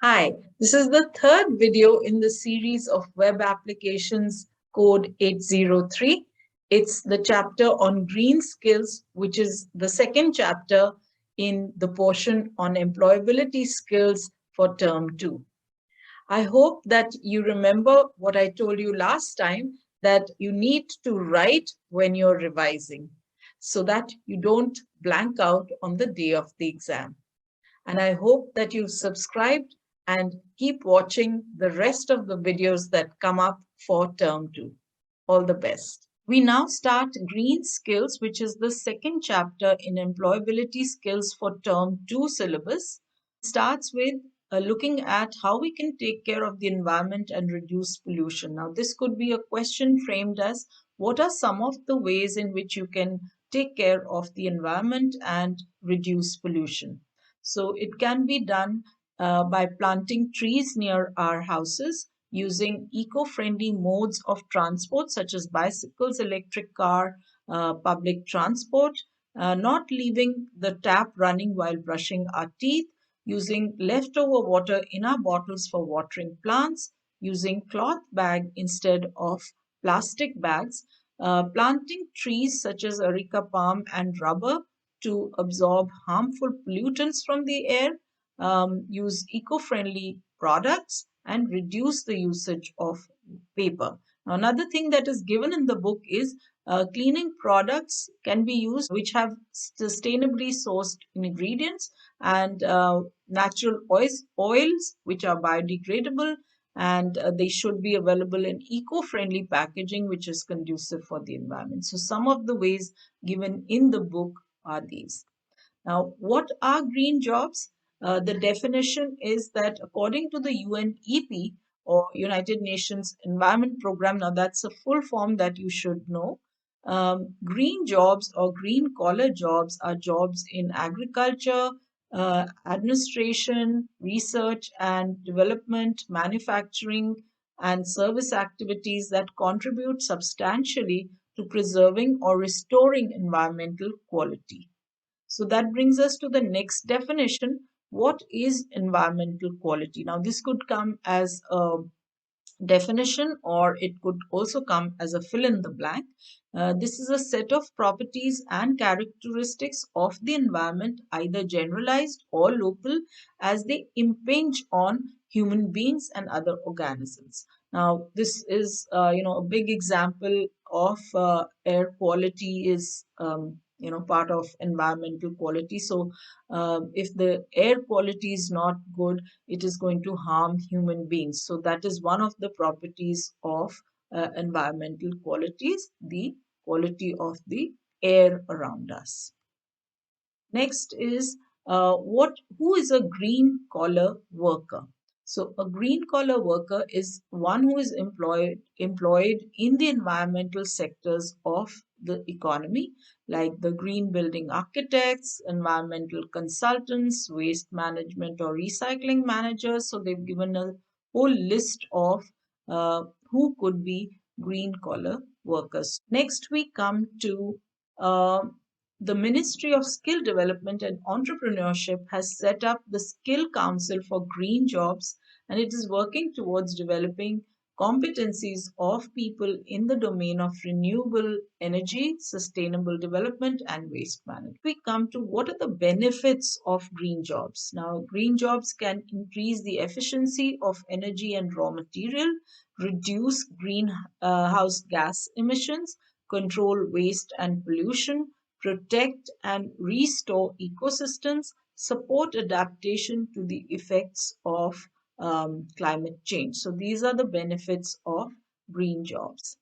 Hi, this is the third video in the series of web applications code 803. It's the chapter on green skills, which is the second chapter in the portion on employability skills for term 2. I hope that you remember what I told you last time, that you need to write when you're revising so that you don't blank out on the day of the exam. And I hope that you've subscribed and keep watching the rest of the videos that come up for term 2. All the best. We now start Green Skills, which is the second chapter in Employability Skills for term 2 syllabus. Starts with looking at how we can take care of the environment and reduce pollution. Now, this could be a question framed as what are some of the ways in which you can take care of the environment and reduce pollution? So, it can be done by planting trees near our houses, using eco-friendly modes of transport such as bicycles, electric car, public transport, not leaving the tap running while brushing our teeth, using leftover water in our bottles for watering plants, using cloth bag instead of plastic bags, planting trees such as areca palm and rubber to absorb harmful pollutants from the air, use eco-friendly products, and reduce the usage of paper. Now, another thing that is given in the book is cleaning products can be used which have sustainably sourced ingredients and natural oils which are biodegradable, and they should be available in eco-friendly packaging which is conducive for the environment. So some of the ways given in the book are these. Now, what are green jobs? The definition is that according to the UNEP, or United Nations Environment Program, now that's a full form that you should know. Green jobs or green collar jobs are jobs in agriculture, administration, research and development, manufacturing, and service activities that contribute substantially to preserving or restoring environmental quality. So that brings us to the next definition. What is environmental quality? Now, this could come as a definition or it could also come as a fill in the blank. This is a set of properties and characteristics of the environment, either generalized or local, as they impinge on human beings and other organisms. Now, this is, a big example of air quality is, part of environmental quality. So, if the air quality is not good, it is going to harm human beings. So that is one of the properties of environmental qualities, the quality of the air around us. Next is who is a green collar worker? So a green collar worker is one who is employed in the environmental sectors of the economy, like the green building architects, environmental consultants, waste management or recycling managers. So they've given a whole list of who could be green collar workers. Next, we come to uh, the Ministry of Skill Development and Entrepreneurship has set up the Skill Council for Green Jobs, and it is working towards developing competencies of people in the domain of renewable energy, sustainable development, and waste management. We come to what are the benefits of green jobs. Now, green jobs can increase the efficiency of energy and raw material, reduce greenhouse gas emissions, control waste and pollution, protect and restore ecosystems, support adaptation to the effects of climate change. So these are the benefits of green jobs.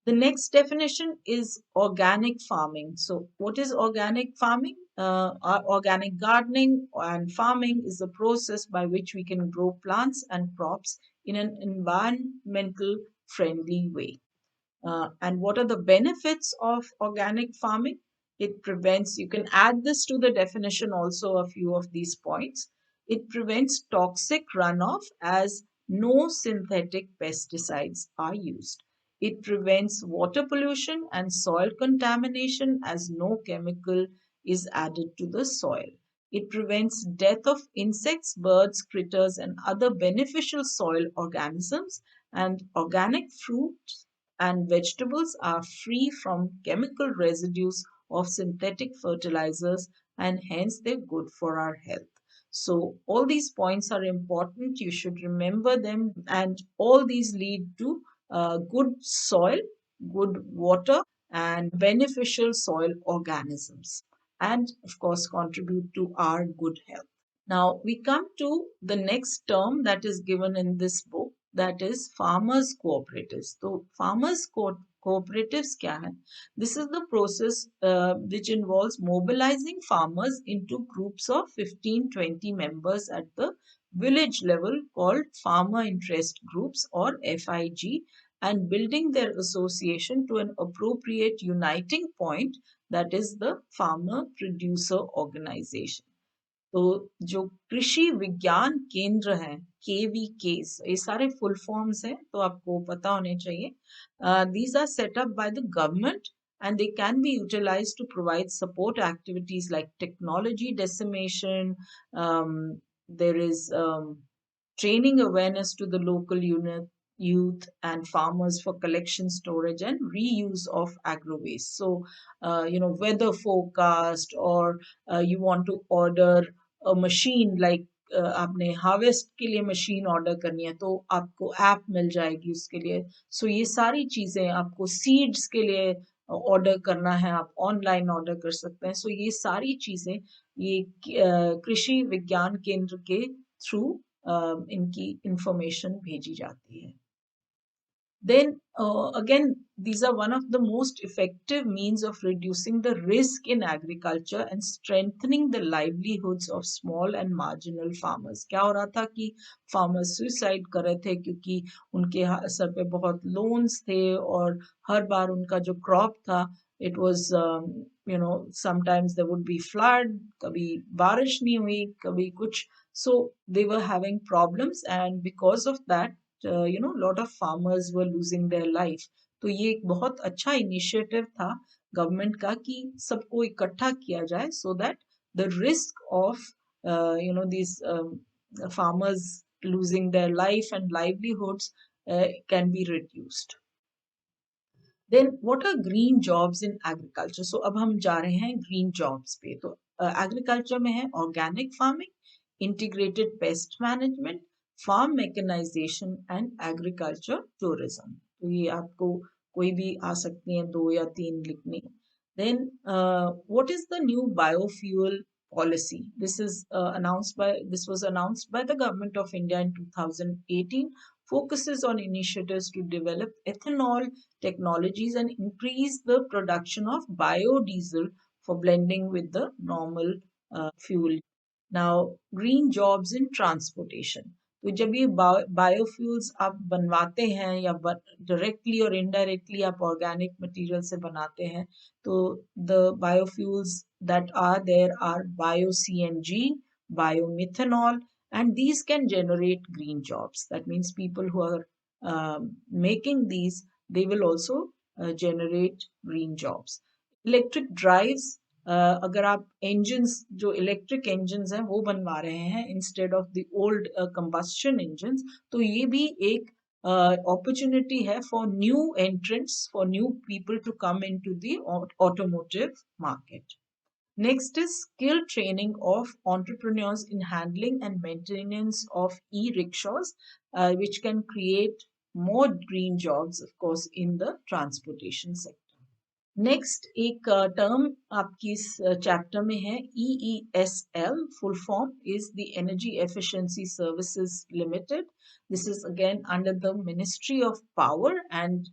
The next definition is organic farming. So what is organic farming? Organic gardening and farming is the process by which we can grow plants and crops in an environmental friendly way. And what are the benefits of organic farming? It prevents, you can add this to the definition also, a few of these points. It prevents toxic runoff as no synthetic pesticides are used. It prevents water pollution and soil contamination as no chemical is added to the soil. It prevents death of insects, birds, critters, and other beneficial soil organisms. And organic fruits and vegetables are free from chemical residues of synthetic fertilizers, and hence they're good for our health. So, all these points are important. You should remember them, and all these lead to good soil, good water, and beneficial soil organisms, and of course contribute to our good health. Now we come to the next term that is given in this book, that is farmers cooperatives. So cooperatives kya hai? This is the process which involves mobilizing farmers into groups of 15-20 members at the village level, called farmer interest groups or FIG, and building their association to an appropriate uniting point, that is the farmer producer organization. तो जो कृषि विज्ञान केंद्र हैं, KVK, ये सारे full forms हैं, तो आपको पता होने चाहिए. These are set up by the government, and they can be utilized to provide support activities like technology dissemination. There is training awareness to the local unit, youth and farmers for collection, storage, and reuse of agro waste. So, weather forecast, or you want to order a machine like आपने harvest के लिए machine order करनी है तो आपको app मिल जाएगी उसके लिए. सो ये सारी चीजें, आपको सीड्स के लिए ऑर्डर करना है, आप ऑनलाइन ऑर्डर कर सकते हैं. सो ये सारी चीजें ये कृषि विज्ञान केंद्र के थ्रू इनकी इंफॉर्मेशन भेजी जाती है. Then again, these are one of the most effective means of reducing the risk in agriculture and strengthening the livelihoods of small and marginal farmers. क्या हो रहा था कि farmers suicide कर रहे थे क्योंकि उनके सर पे बहुत loans थे, और हर बार उनका जो crop था, it was sometimes there would be flood, कभी बारिश नहीं हुई, कभी कुछ. So they were having problems, and because of that, lot of farmers were losing their life. तो ये एक बहुत अच्छा इनिशिएटिव था गवर्नमेंट का कि सबको इकट्ठा किया जाए, so that the risk of these farmers losing their life and livelihoods can be reduced. Then what are green jobs in agriculture? So अब हम जा रहे हैं green jobs पे. तो agriculture में है organic farming, integrated pest management, farm mechanization and agriculture tourism. तो ये आपको कोई भी आ सकती हैं, दो या तीन लिखनी. Then what is the new biofuel policy? This was announced by the government of India in 2018, focuses on initiatives to develop ethanol technologies and increase the production of biodiesel for blending with the normal fuel. Now, green jobs in transportation. तो जब ये biofuels आप बनवाते हैं या directly और indirectly आप organic material से बनाते हैं, तो the biofuels that are there are bio CNG, biomethanol, and these can generate green jobs. That means people who are making these, they will also generate green jobs. Electric drives, अगर आप engines, जो electric engines हैं वो बनवा रहे हैं instead of the old combustion engines, तो ये भी एक opportunity है for new entrants, for new people to come into the automotive market. Next is skill training of entrepreneurs in handling and maintenance of e-rickshaws, which can create more green jobs, of course, in the transportation sector. Next एक term आपकी इस chapter में है EESL. Full form is the energy efficiency services limited. This is again under the Ministry of Power, and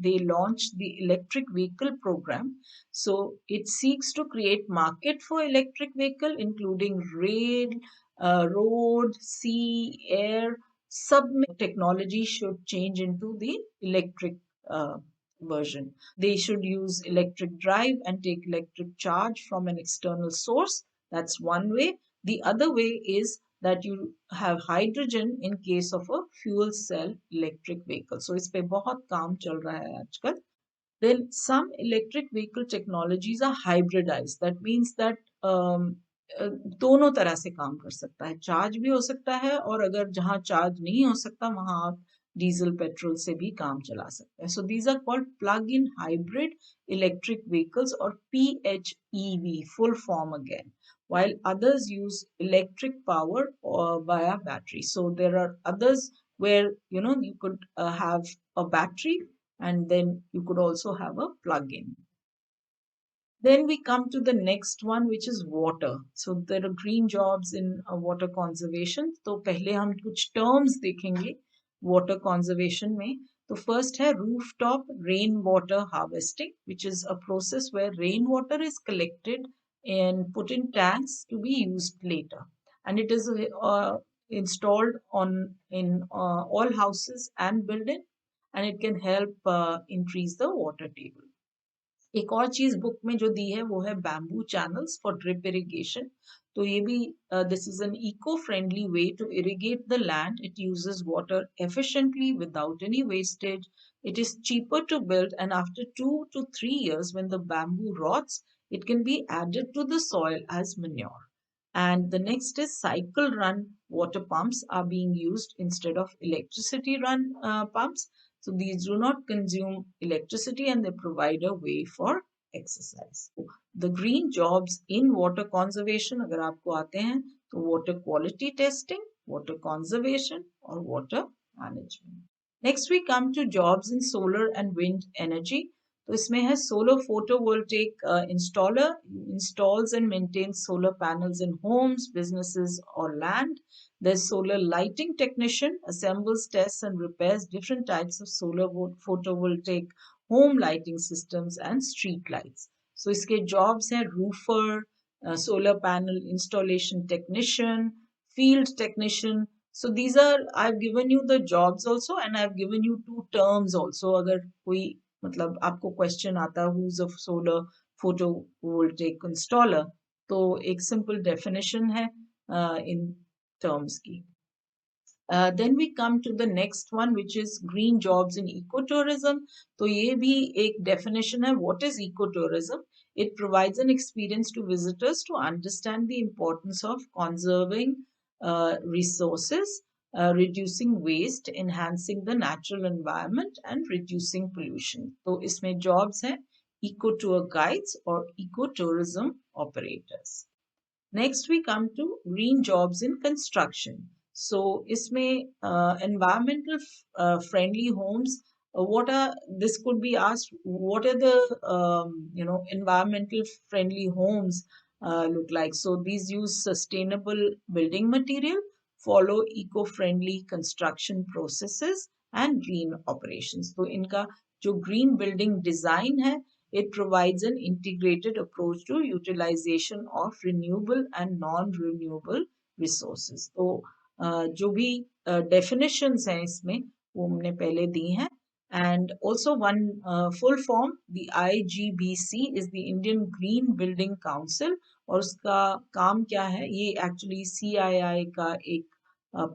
they launched the electric vehicle program. So it seeks to create market for electric vehicle, including rail, road, sea, air. Sub technology should change into the electric version. They should use electric drive and take electric charge from an external source. That's one way. The other way is that you have hydrogen in case of a fuel cell electric vehicle. So इस पे बहुत काम चल रहा है आजकल. Then some electric vehicle technologies are hybridized. That means that दोनों तरह से काम कर सकता है, चार्ज भी हो सकता है, और अगर जहाँ चार्ज नहीं हो सकता वहां आप डीजल पेट्रोल से भी काम चला सकते हैं. So these are called plug in hybrid electric vehicles, और PHEV full form again, while others use electric power or via battery. So there are others where you could have a battery, and then you could also have a plug-in. Then we come to the next one, which is water. So there are green jobs in water conservation. तो पहले हम कुछ terms देखेंगे water conservation में. तो first है rooftop rainwater harvesting, which is a process where rainwater is collected and put in tanks to be used later. And it is installed on in all houses and buildings, and it can help increase the water table. एक और चीज book में जो दी है वो है bamboo channels for drip irrigation. तो ये भी this is an eco friendly way to irrigate the land. It uses water efficiently without any wastage. It is cheaper to build, and after 2 to 3 years, when the bamboo rots, it can be added to the soil as manure. And the next is cycle run water pumps are being used instead of electricity run pumps. So these do not consume electricity, and they provide a way for exercise. The green jobs in water conservation, अगर आपको आते हैं तो water quality testing, water conservation और water management. Next we come to jobs in solar and wind energy. तो इसमें है solar photovoltaic installer, installs and maintains solar panels in homes, businesses or land. There's solar lighting technician, assembles, tests and repairs different types of solar photovoltaic home lighting systems and street lights. So इसके jobs हैं roofer, solar panel installation technician, field technician. So these are, I've given you the jobs also, and I've given you two terms also. अगर कोई मतलब आपको question आता who is a solar photovoltaic installer, तो एक simple definition है in terms की. Then we come to the next one, which is green jobs in ecotourism. तो ये भी एक definition है. What is ecotourism? It provides an experience to visitors to understand the importance of conserving resources, reducing waste, enhancing the natural environment, and reducing pollution. तो इसमें jobs हैं eco tour guides और ecotourism operators. Next we come to green jobs in construction. So इसमें environmental friendly homes. What are, this could be asked, what are the environmental friendly homes look like? So these use sustainable building material, follow eco-friendly construction processes and green operations. तो इनका जो green building design है, it provides an integrated approach to utilization of renewable and non-renewable resources. तो जो भी definitions हैं इसमें वो हमने पहले दी हैं. And also one full form, the IGBC is the Indian Green Building Council. और उसका काम क्या है, ये actually CII का एक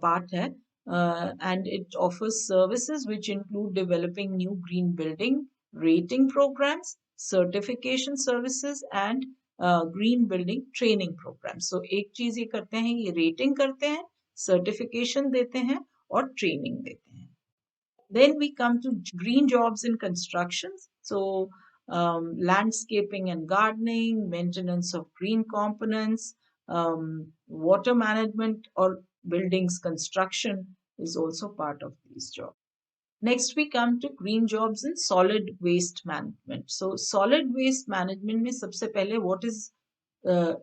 part है. And it offers services which include developing new green building rating programs, certification services and green building training programs. So एक चीज ये करते हैं, ये rating करते हैं, certification देते हैं और training देते हैं. Then we come to green jobs in construction. So landscaping and gardening, maintenance of green components, water management or buildings construction is also part of these jobs. Next we come to green jobs in solid waste management. So solid waste management में सबसे पहले what is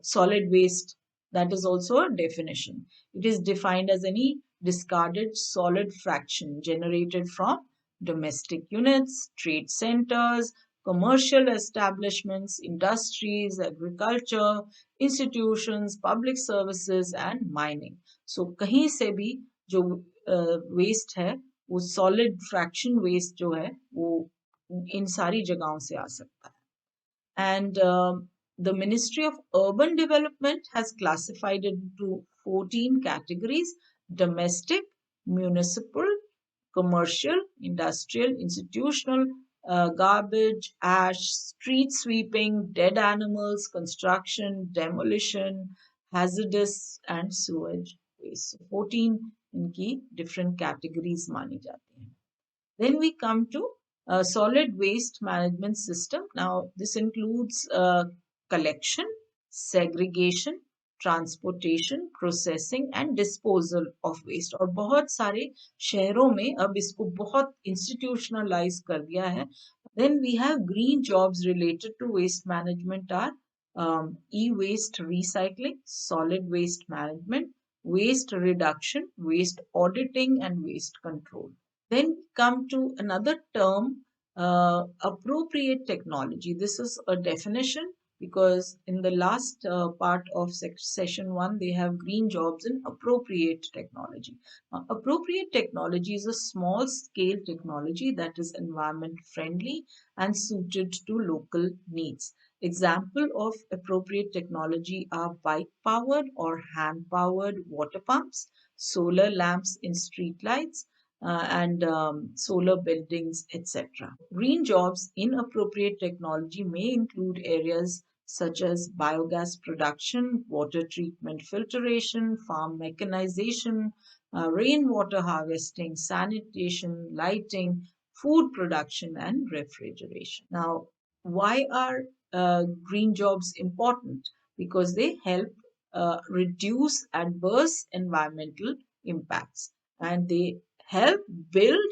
solid waste? That is also a definition. It is defined as any discarded solid fraction generated from domestic units, trade centers, commercial establishments, industries, agriculture, institutions, public services and mining. So कहीं से भी जो waste है वो solid fraction waste जो है वो इन सारी जगहों से आ सकता है. And the Ministry of Urban Development has classified it into 14 categories: domestic, municipal, commercial, industrial, institutional, garbage, ash, street sweeping, dead animals, construction, demolition, hazardous and sewage waste. So 14 इनकी different categories मानी जाती हैं. Then we come to solid waste management system. Now, this includes collection, segregation, transportation, processing and disposal of waste. और बहुत सारे शहरों में अब इसको बहुत institutionalize कर दिया है. Then we have green jobs related to waste management are e-waste recycling, solid waste management, waste reduction, waste auditing and waste control. Then come to another term, appropriate technology. This is a definition because in the last part of session 1, they have green jobs in appropriate technology. Appropriate technology is a small scale technology that is environment friendly and suited to local needs. Example of appropriate technology are bike powered or hand powered water pumps, solar lamps in street lights, and solar buildings, etc. Green jobs in appropriate technology may include areas such as biogas production, water treatment filtration, farm mechanization, rainwater harvesting, sanitation, lighting, food production, and refrigeration. Now, why are green jobs important? Because they help reduce adverse environmental impacts and they help build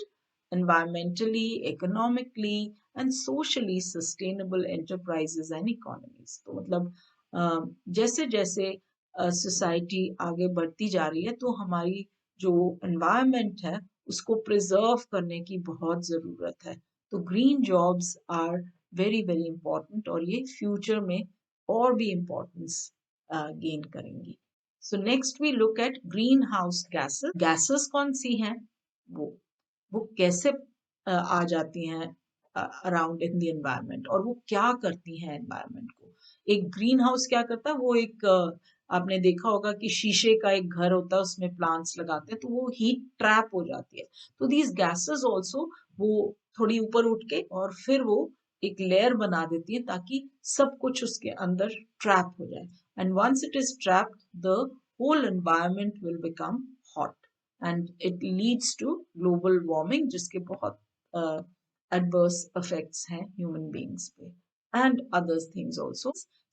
environmentally, economically and socially sustainable enterprises and economies. तो मतलब जैसे जैसे society आगे बढ़ती जा रही है तो हमारी जो एनवायरनमेंट है उसको प्रिजर्व करने की बहुत ज़रूरत है. तो green jobs are very very important और ये फ्यूचर में और भी इम्पोर्टेंस गेन करेंगी. So next we look at greenhouse gases. Gases कौन सी हैं? वो कैसे आ जाती हैं अराउंड इन द एनवायरनमेंट और वो क्या करती हैं एनवायरनमेंट को. एक ग्रीन हाउस क्या करता है, वो एक आपने देखा होगा कि शीशे का एक घर होता है उसमें प्लांट्स लगाते हैं तो वो हीट ट्रैप हो जाती है. तो दीज गैसेस ऑल्सो वो थोड़ी ऊपर उठ के और फिर वो एक लेयर बना देती है ताकि सब कुछ उसके अंदर ट्रैप हो जाए. And once it is trapped the whole environment will become hot and it leads to global warming जिसके बहुत adverse effects हैं human beings पे and other things also.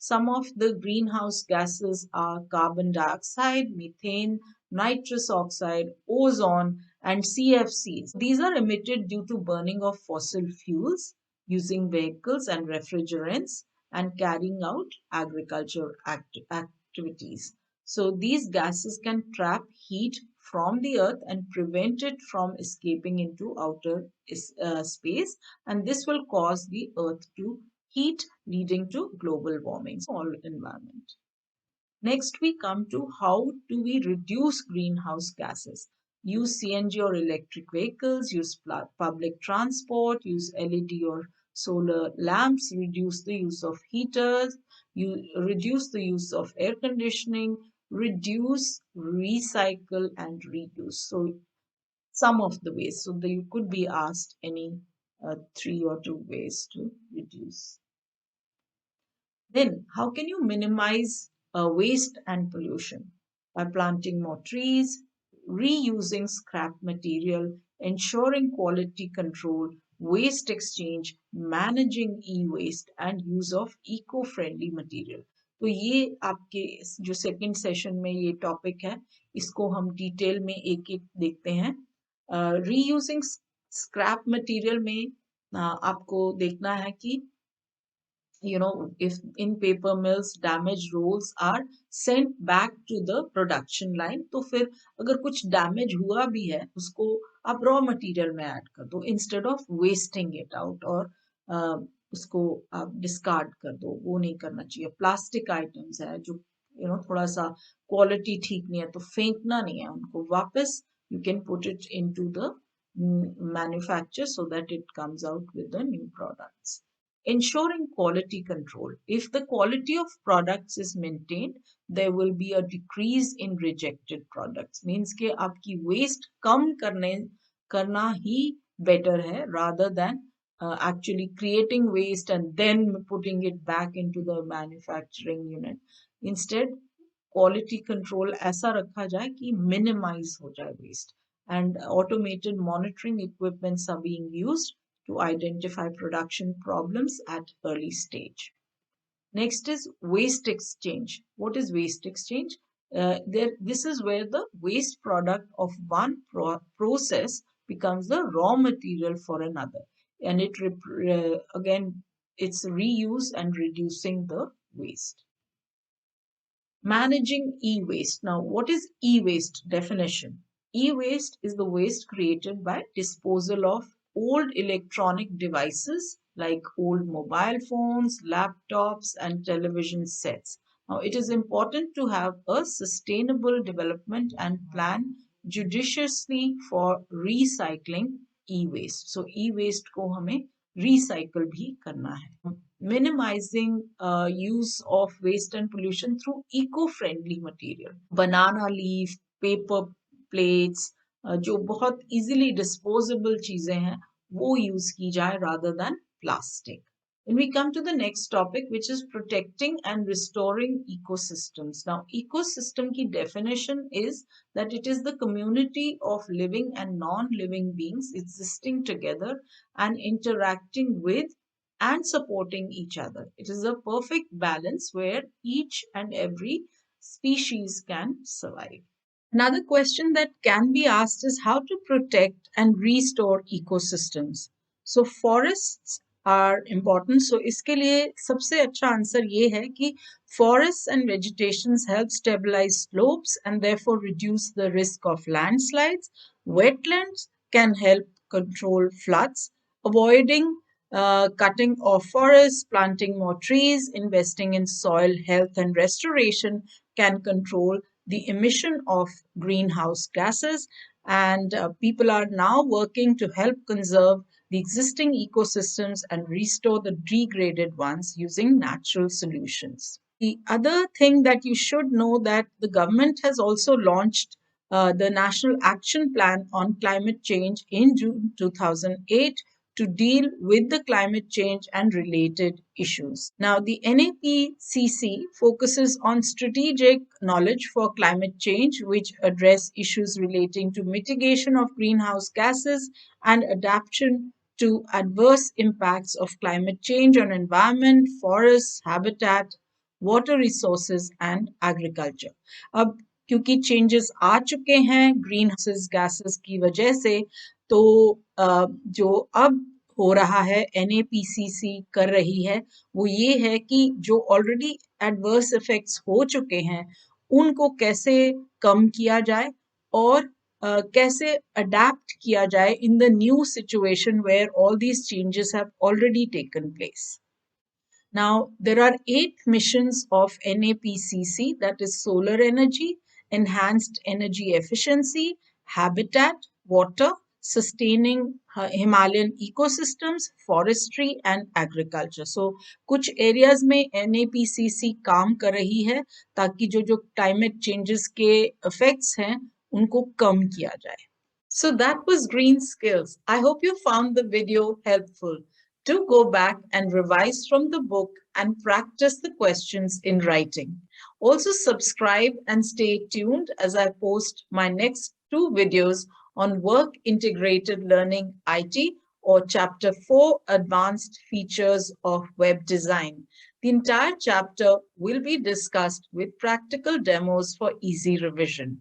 Some of the greenhouse gases are carbon dioxide, methane, nitrous oxide, ozone and CFCs. These are emitted due to burning of fossil fuels using vehicles and refrigerants and carrying out agriculture activities. So these gases can trap heat from the earth and prevent it from escaping into outer space, and this will cause the earth to heat leading to global warming all environment. Next we come to how do we reduce greenhouse gases. Use CNG or electric vehicles, use public transport, use LED or solar lamps, reduce the use of heaters, you reduce the use of air conditioning, reduce, recycle and reuse. So some of the ways. So you could be asked any 3 or 2 ways to reduce. Then, how can you minimize waste and pollution? By planting more trees, reusing scrap material, ensuring quality control, waste exchange, managing e-waste, and use of eco-friendly material. तो ये आपके जो second session में ये topic है इसको हम detail में एक एक देखते हैं. रीयूजिंग स्क्रैप मटेरियल में आपको देखना है कि if in paper mills damaged rolls are sent back to the production line तो फिर अगर कुछ डैमेज हुआ भी है उसको आप रॉ मटेरियल में ऐड कर दो instead of wasting it out और उसको आप डिस्कार्ड कर दो. वो नहीं करना चाहिए. प्लास्टिक आइटम्स है जो थोड़ा सा क्वालिटी ठीक नहीं है तो फेंकना नहीं है उनको वापस. You can put it into the manufacture so that it comes out with the new products. Ensuring quality control. If the quality of products is maintained, there will be a decrease in rejected products. Means के आपकी waste कम करना ही better है rather than actually creating waste and then putting it back into the manufacturing unit. Instead, quality control ऐसा रखा जाए कि minimise हो जाए waste, and automated monitoring equipments are being used to identify production problems at early stage. Next is waste exchange. What is waste exchange? This is where the waste product of one process becomes the raw material for another, and again it's reuse and reducing the waste. Managing e-waste. Now, what is e-waste definition? E-waste is the waste created by disposal of old electronic devices like old mobile phones, laptops, and television sets. Now, it is important to have a sustainable development and plan judiciously for recycling e-waste. So, e-waste को हमें recycle भी करना है. Minimizing use of waste and pollution through eco-friendly material. Banana leaf, paper plates, जो बहुत easily disposable चीजें हैं, वो use की जाए rather than plastic. Then we come to the next topic, which is protecting and restoring ecosystems. Now, ecosystem की definition is that it is the community of living and non-living beings existing together and interacting with and supporting each other. It is a perfect balance where each and every species can survive. Another question that can be asked is how to protect and restore ecosystems. So forests are important. So इसके लिए सबसे अच्छा answer ये है कि forests and vegetations help stabilize slopes and therefore reduce the risk of landslides. Wetlands can help control floods. Avoiding cutting of forests, planting more trees, investing in soil health and restoration can control the emission of greenhouse gases, and people are now working to help conserve the existing ecosystems and restore the degraded ones using natural solutions. The other thing that you should know that the government has also launched the National Action Plan on Climate Change in June 2008 to deal with the climate change and related issues. Now, the NAPCC focuses on strategic knowledge for climate change, which address issues relating to mitigation of greenhouse gases and adaptation to adverse impacts of climate change on environment, forests, habitat, water resources and agriculture. अब क्योंकि changes आ चुके हैं green gases की वजह से, तो जो अब हो रहा है NAPCC कर रही है वो ये है कि जो ऑलरेडी एडवर्स इफेक्ट्स हो चुके हैं उनको कैसे कम किया जाए और कैसे अडेप्ट किया जाए in the new situation where all these changes have already taken place. Now, there are 8 missions of NAPCC, that is solar energy, enhanced energy efficiency, habitat, water, sustaining Himalayan ecosystems, forestry and agriculture. So, कुछ areas में NAPCC काम कर रही है ताकि जो climate changes के effects हैं उनको कम किया जाए. So that was Green Skills. I hope you found the video helpful. Do go back and revise from the book and practice the questions in writing. Also subscribe and stay tuned as I post my next 2 videos on Work Integrated Learning IT or Chapter 4 Advanced Features of Web Design. The entire chapter will be discussed with practical demos for easy revision.